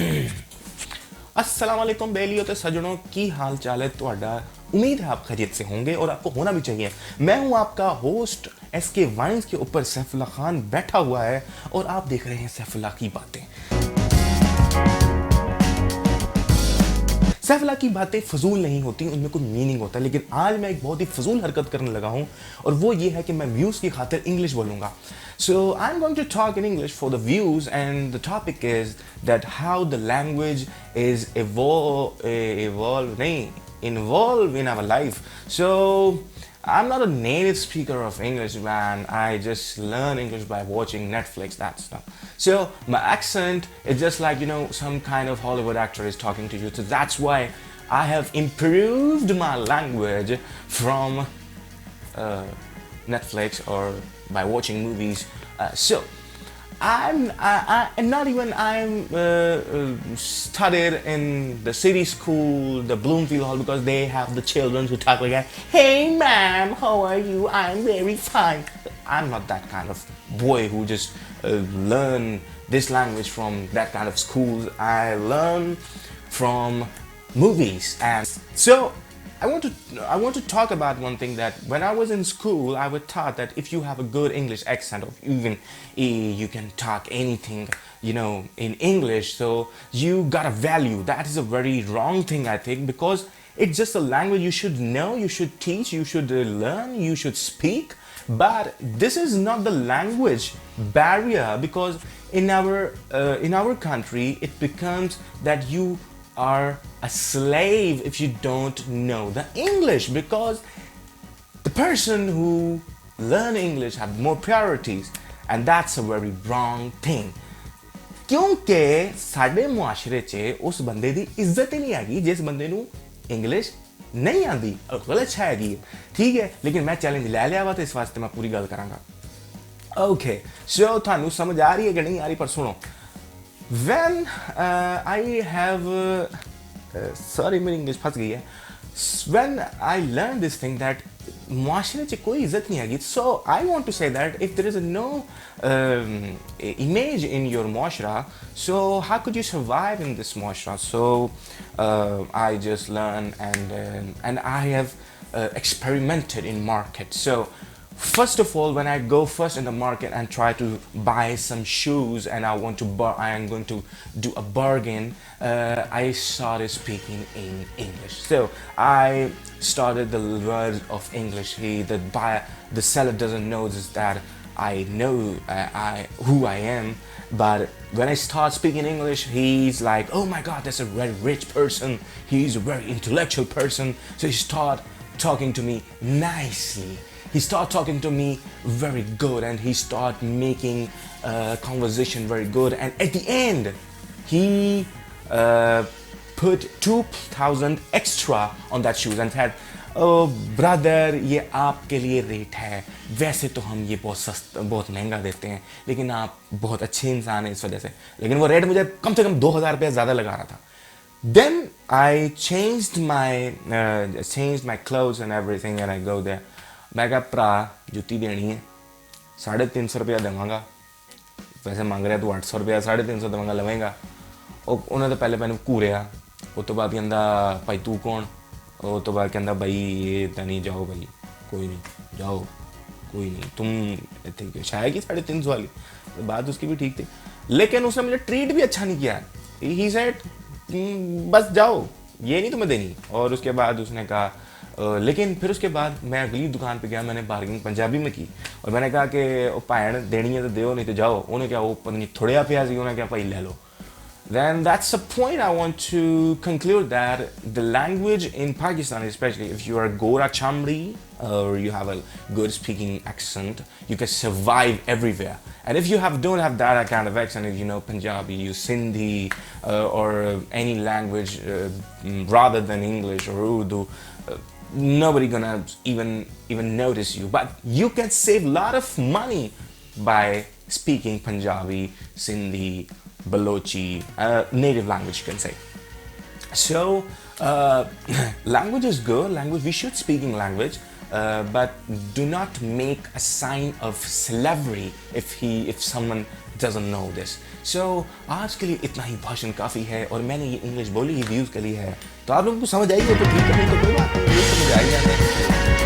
अस्सलाम वालेकुम बेलियो ते सजनों की हाल चाल है ਤੁਹਾਡਾ उम्मीद है आप खैरियत से होंगे और आपको होना भी चाहिए। मैं हूं आपका होस्ट एसके वाइन्स के ऊपर सैफुल्ला खान बैठा हुआ है और आप देख रहे हैं सैफुल्ला की बातें। सैफुल्ला की बातें फजूल नहीं होती, उनमें कोई मीनिंग होता है, लेकिन आज मैं एक बहुत ही फजूल हरकत करने लगा हूं और वो ये है कि मैं व्यूज़ की खातिर इंग्लिश बोलूँगा। So I'm going to talk in English for the views, and the topic is that how the language is involve in our life. So I'm not a native speaker of English, man. I just learn English by watching Netflix, that stuff. So my accent is just like, some kind of Hollywood actor is talking to you. So that's why I have improved my language from Netflix or by watching movies. So I'm studied in the city school, the Bloomfield Hall, because they have the children who talk like, "Hey, ma'am, how are you? I'm very fine." I'm not that kind of boy who just learn this language from that kind of schools. I learn from movies, and so I want to talk about one thing, that when I was in school, I was taught that if you have a good English accent, or even you can talk anything, in English, so you got a value. That is a very wrong thing, I think, because it's just a language you should know, you should teach, you should learn, you should speak. But this is not the language barrier, because in our country, it becomes that you are a slave if you don't know the English, because the person who learn English have more priorities, and that's a very wrong thing. क्योंकि साडे मुआशरे च उस बंदे दी इज्जत ही नहीं हैगी जिस बंदे नू इंग्लिश नहीं आंदी और गलत हैगी, ठीक है। लेकिन मैं चैलेंज ले लिया वा तो इस वास्ते मैं पूरी गल करांगा। ओके, सो थानू समझ आ रही है कि नहीं आ रही, पर सुनो। When I have sorry मेरी इंग्लिश फंस गई है। When I learned this thing that मुआशरे च कोई इज्जत नहीं हैगी, so I want to say that if there is no image in your muashra, so how could you survive in this muashra? So I just learn, and I have experimented in market. So first of all, when I go first in the market and try to buy some shoes, and I am going to do a bargain, I started speaking in English. So I started the words of English. The seller doesn't know this, that I know who I am. But when I start speaking English, he's like, "Oh my God, that's a very rich person. He's a very intellectual person." So he start talking to me nicely. He started talking to me very good, and he started making conversation very good. And at the end, he put 2,000 extra on that shoes and said, "Oh brother, ये आपके लिए rate है। वैसे तो हम ये बहुत महंगा देते हैं, लेकिन आप बहुत अच्छे इंसान हैं इस वजह से।" लेकिन वो रेट मुझे कम से कम 2,000 रुपया ज़्यादा लगा रहा था। Then I changed my clothes and everything, and I go there. मैं कहा, "भरा जुत्ती देनी है, 350 रुपया देवांगा। वैसे मांग रहा तू 800 रुपया, 350 देवांगा, लवेंगा?" और उन्होंने तो पहले मैंने घूरिया, उस तो बाद कहता, "भाई तू कौन?" और तो बाद कहता, "भाई ये तो नहीं, जाओ भाई, कोई नहीं, जाओ, कोई नहीं, तुम ठीक शायद कि 350 वाली।" तो बात उसकी भी ठीक थी, लेकिन उसने मुझे ट्रीट भी अच्छा नहीं किया। ही सेड, "बस जाओ, ये नहीं तुम्हें देनी।" और उसके बाद उसने कहा लेकिन फिर उसके बाद मैं अगली दुकान पे गया, मैंने बार्गेनिंग पंजाबी में की और मैंने कहा कि ओ भैन देनी है तो दो, नहीं तो जाओ। उन्हें क्या, वो पता नहीं थोड़ा पिया सी, उन्हें क्या, भाई ले लो। Then that's the point I want to conclude, that the language in Pakistan, especially if you are Gora Chamri or you have a good speaking accent, you can survive everywhere. And if you don't have that kind of accent, if you know Punjabi, you Sindhi or any language rather than English or Urdu, nobody gonna even notice you. But you can save a lot of money by speaking Punjabi, Sindhi, Balochi, native language, you can say. So language is good. We should speak in language, but do not make a sign of slavery if someone doesn't know this. सो आज के लिए इतना ही भाषण काफ़ी है, और मैंने ये इंग्लिश बोली ही यूज़ करी है, तो आप लोगों को समझ आई हो तो ठीक है, नहीं तो कोई बात नहीं, ये समझ आई जाए।